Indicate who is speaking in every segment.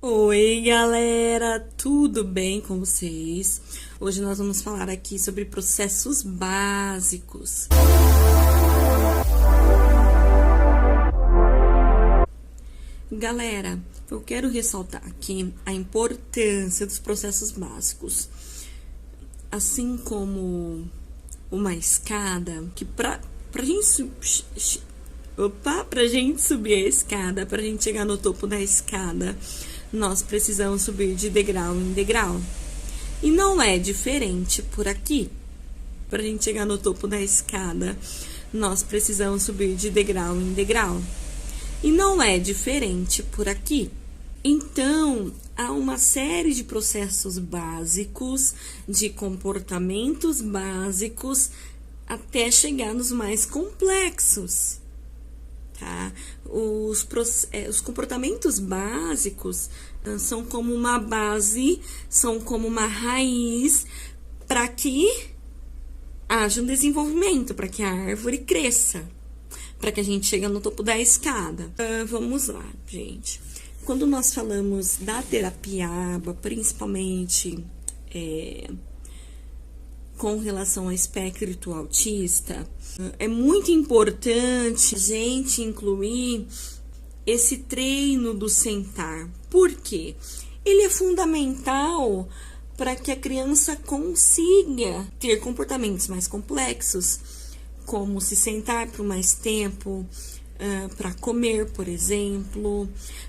Speaker 1: Oi, galera, tudo bem com vocês? Hoje nós vamos falar aqui sobre processos básicos. Galera, eu quero ressaltar aqui a importância dos processos básicos. Assim como uma escada, que pra gente subir a escada, pra gente chegar no topo da escada, nós precisamos subir de degrau em degrau. E não é diferente por aqui. Pra gente chegar no topo da escada, nós precisamos subir de degrau em degrau. E não é diferente por aqui. Então, há uma série de processos básicos, de comportamentos básicos, até chegar nos mais complexos. Tá? Os comportamentos básicos são como uma base, são como uma raiz para que haja um desenvolvimento, para que a árvore cresça, para que a gente chegue no topo da escada. Vamos lá, gente. Quando nós falamos da terapia ABA, principalmente com relação ao espectro autista, é muito importante a gente incluir esse treino do sentar. Por quê? Ele é fundamental para que a criança consiga ter comportamentos mais complexos, como se sentar por mais tempo, para comer, por exemplo,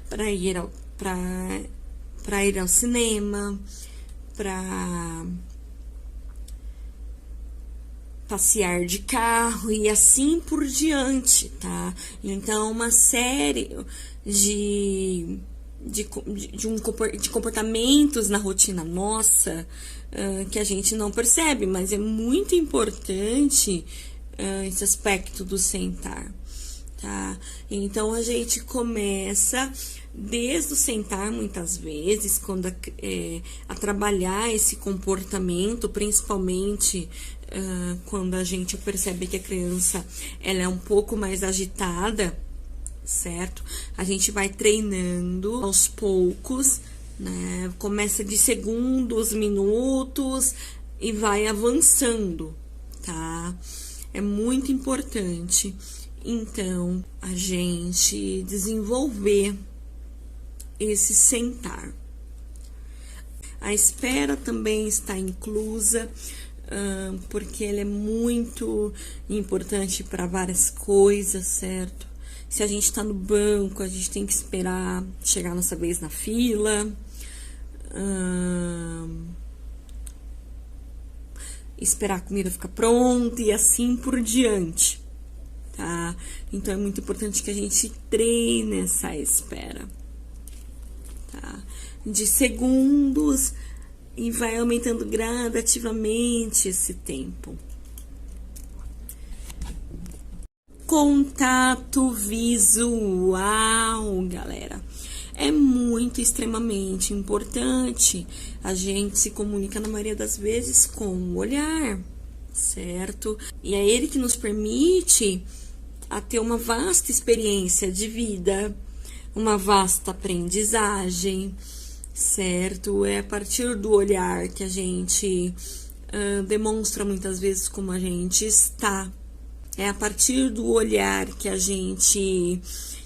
Speaker 1: para ir ao cinema, para passear de carro e assim por diante, tá? Então, uma série de comportamentos na rotina nossa que a gente não percebe, mas é muito importante esse aspecto do sentar, tá? Então, a gente começa desde o sentar, muitas vezes, quando a trabalhar esse comportamento, principalmente quando a gente percebe que a criança ela é um pouco mais agitada, certo? A gente vai treinando aos poucos, né? Começa de segundos, minutos e vai avançando, tá? É muito importante, então, a gente desenvolver esse sentar. A espera também está inclusa, porque ela é muito importante para várias coisas, certo? Se a gente está no banco, a gente tem que esperar chegar a nossa vez na fila, esperar a comida ficar pronta e assim por diante, tá? Então, é muito importante que a gente treine essa espera, tá? De segundos e vai aumentando gradativamente esse tempo. Contato visual, galera. É muito, extremamente importante. A gente se comunica, na maioria das vezes, com o olhar, certo? E é ele que nos permite a ter uma vasta experiência de vida, uma vasta aprendizagem, certo? É a partir do olhar que a gente demonstra muitas vezes como a gente está. É a partir do olhar que a gente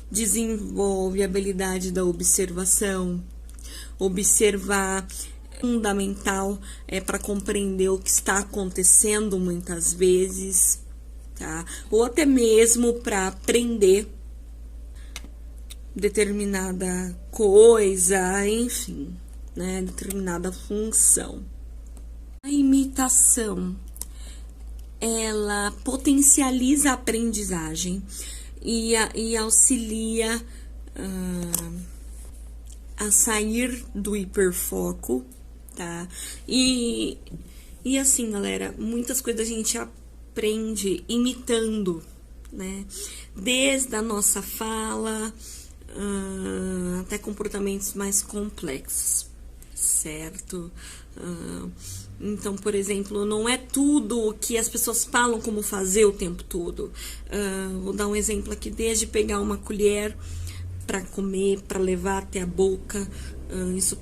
Speaker 1: desenvolve a habilidade da observação. Observar é fundamental para compreender o que está acontecendo muitas vezes, tá? Ou até mesmo para aprender determinada coisa, enfim, né? Determinada função. A imitação, ela potencializa a aprendizagem e auxilia a sair do hiperfoco, tá? E assim, galera, muitas coisas a gente aprende imitando, né? Desde a nossa fala até comportamentos mais complexos, certo? Então, por exemplo, não é tudo o que as pessoas falam como fazer o tempo todo. Vou dar um exemplo aqui, desde pegar uma colher para comer, para levar até a boca. Isso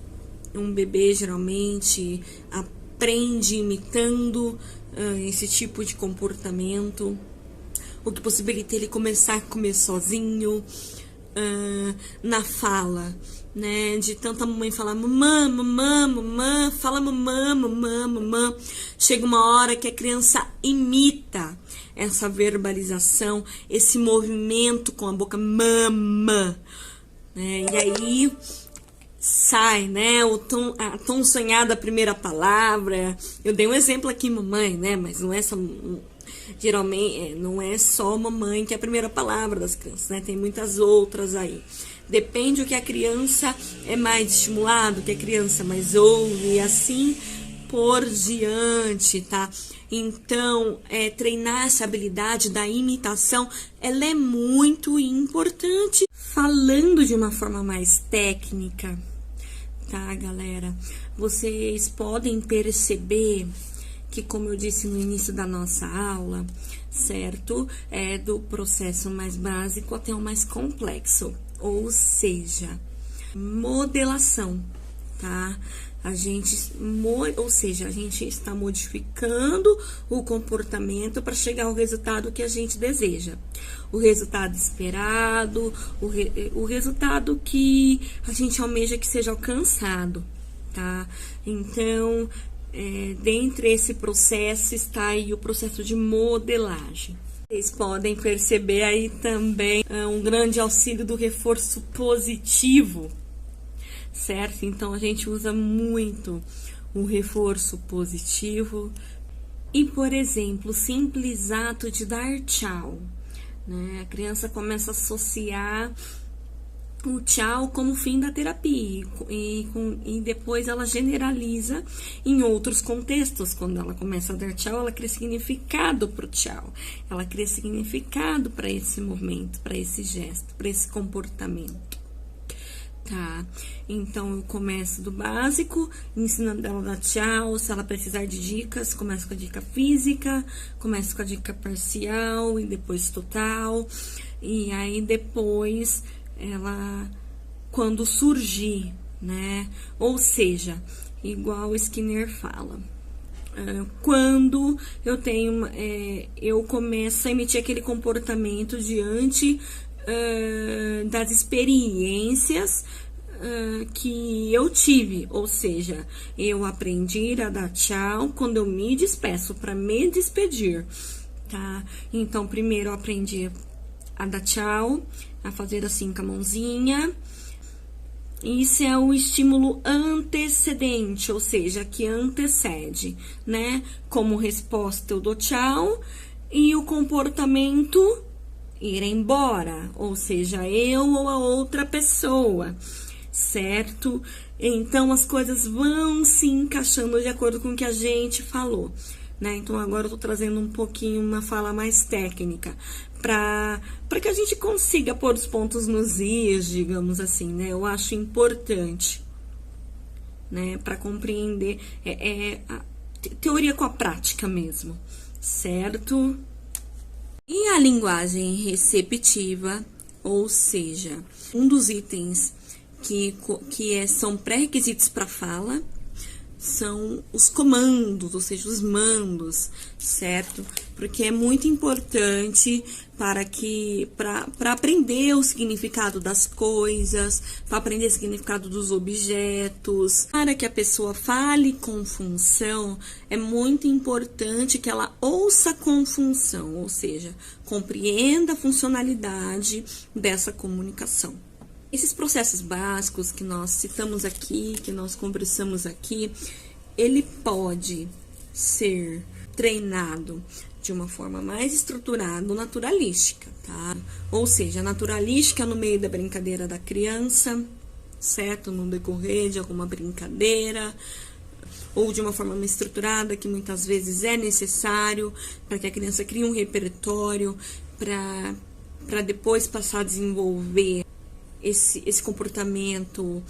Speaker 1: um bebê geralmente aprende imitando esse tipo de comportamento, o que possibilita ele começar a comer sozinho. Na fala, né? De tanta mamãe falar mamã, mamã, mamã, fala mamã, mamã, mamã. Chega uma hora que a criança imita essa verbalização, esse movimento com a boca, mamã, né? E aí sai, né? A tão sonhada primeira palavra. Eu dei um exemplo aqui, mamãe, né? Mas não é só... Geralmente, não é só mamãe que é a primeira palavra das crianças, né? Tem muitas outras aí. Depende do que a criança é mais estimulado, que a criança mais ouve, e assim por diante, tá? Então, treinar essa habilidade da imitação, ela é muito importante. Falando de uma forma mais técnica, tá, galera? Vocês podem perceber que, como eu disse no início da nossa aula, certo? É do processo mais básico até o mais complexo, ou seja, modelação, tá? A gente está modificando o comportamento para chegar ao resultado que a gente deseja. O resultado esperado, o resultado que a gente almeja que seja alcançado, tá? Então, dentro desse processo está aí o processo de modelagem. Vocês podem perceber aí também um grande auxílio do reforço positivo, certo? Então, a gente usa muito o reforço positivo. E, por exemplo, o simples ato de dar tchau, né? A criança começa a associar o tchau como fim da terapia e depois ela generaliza em outros contextos. Quando ela começa a dar tchau, ela cria significado para o tchau, ela cria significado para esse momento, para esse gesto, para esse comportamento, tá? Então eu começo do básico, ensinando ela a dar tchau. Se ela precisar de dicas, começo com a dica física, começo com a dica parcial e depois total, e aí depois ela, quando surgir, né? Ou seja, igual o Skinner fala, quando eu começo a emitir aquele comportamento diante das experiências que eu tive, ou seja, eu aprendi a dar tchau quando eu me despeço, para me despedir, tá? Então, primeiro eu aprendi a dar tchau, a fazer assim com a mãozinha. Isso é o estímulo antecedente, ou seja, que antecede, né? Como resposta eu dou tchau e o comportamento ir embora, ou seja, eu ou a outra pessoa, certo? Então, as coisas vão se encaixando de acordo com o que a gente falou, né? Então, agora eu tô trazendo um pouquinho uma fala mais técnica, para que a gente consiga pôr os pontos nos is, digamos assim, né? Eu acho importante, né? Para compreender a teoria com a prática mesmo, certo? E a linguagem receptiva, ou seja, um dos itens são pré-requisitos para fala, são os comandos, ou seja, os mandos, certo? Porque é muito importante para aprender o significado das coisas, para aprender o significado dos objetos. Para que a pessoa fale com função, é muito importante que ela ouça com função, ou seja, compreenda a funcionalidade dessa comunicação. Esses processos básicos que nós citamos aqui, que nós conversamos aqui, ele pode ser treinado de uma forma mais estruturada, naturalística, tá? Ou seja, naturalística no meio da brincadeira da criança, certo? No decorrer de alguma brincadeira, ou de uma forma mais estruturada, que muitas vezes é necessário para que a criança crie um repertório para depois passar a desenvolver esse comportamento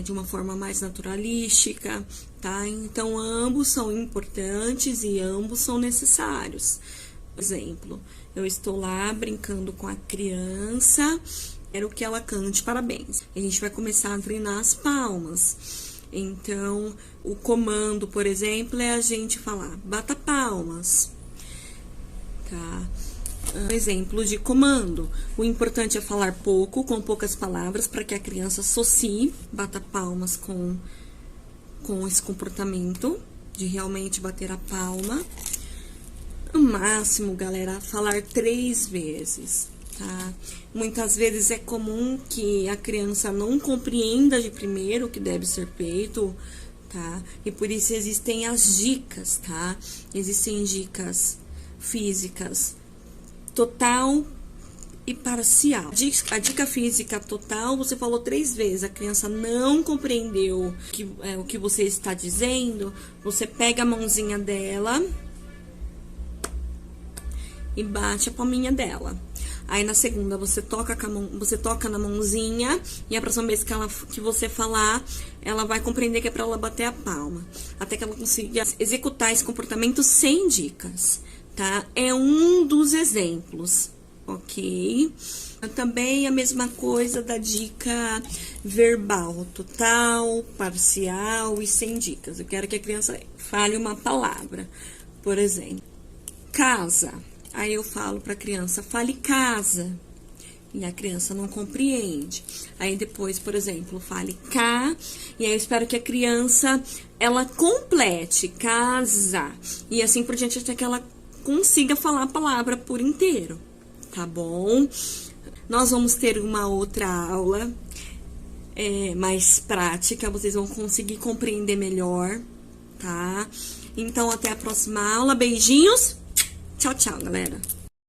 Speaker 1: de uma forma mais naturalística, tá? Então, ambos são importantes e ambos são necessários. Por exemplo, eu estou lá brincando com a criança quero que ela cante parabéns. A gente vai começar a treinar as palmas. Então, o comando, por exemplo, é a gente falar, bata palmas, tá? Exemplo de comando. O importante é falar pouco, com poucas palavras, para que a criança associe, bata palmas com esse comportamento de realmente bater a palma. No máximo, galera, falar 3 vezes, tá? Muitas vezes é comum que a criança não compreenda de primeiro o que deve ser feito, tá? E por isso existem as dicas, tá? Existem dicas físicas total e parcial. A dica física total, você falou 3 vezes, a criança não compreendeu o que você está dizendo, você pega a mãozinha dela e bate a palminha dela. Aí na segunda você toca na mãozinha e a próxima vez que você falar, ela vai compreender que é para ela bater a palma, até que ela consiga executar esse comportamento sem dicas, tá? É um dos exemplos, ok? Também a mesma coisa da dica verbal, total, parcial e sem dicas. Eu quero que a criança fale uma palavra, por exemplo, casa. Aí eu falo para a criança, fale casa. E a criança não compreende. Aí depois, por exemplo, fale cá. E aí eu espero que a criança, ela complete casa. E assim por diante, até que ela consiga falar a palavra por inteiro. Tá bom? Nós vamos ter uma outra aula mais prática. Vocês vão conseguir compreender melhor, tá? Então, até a próxima aula. Beijinhos! Tchau, tchau, galera!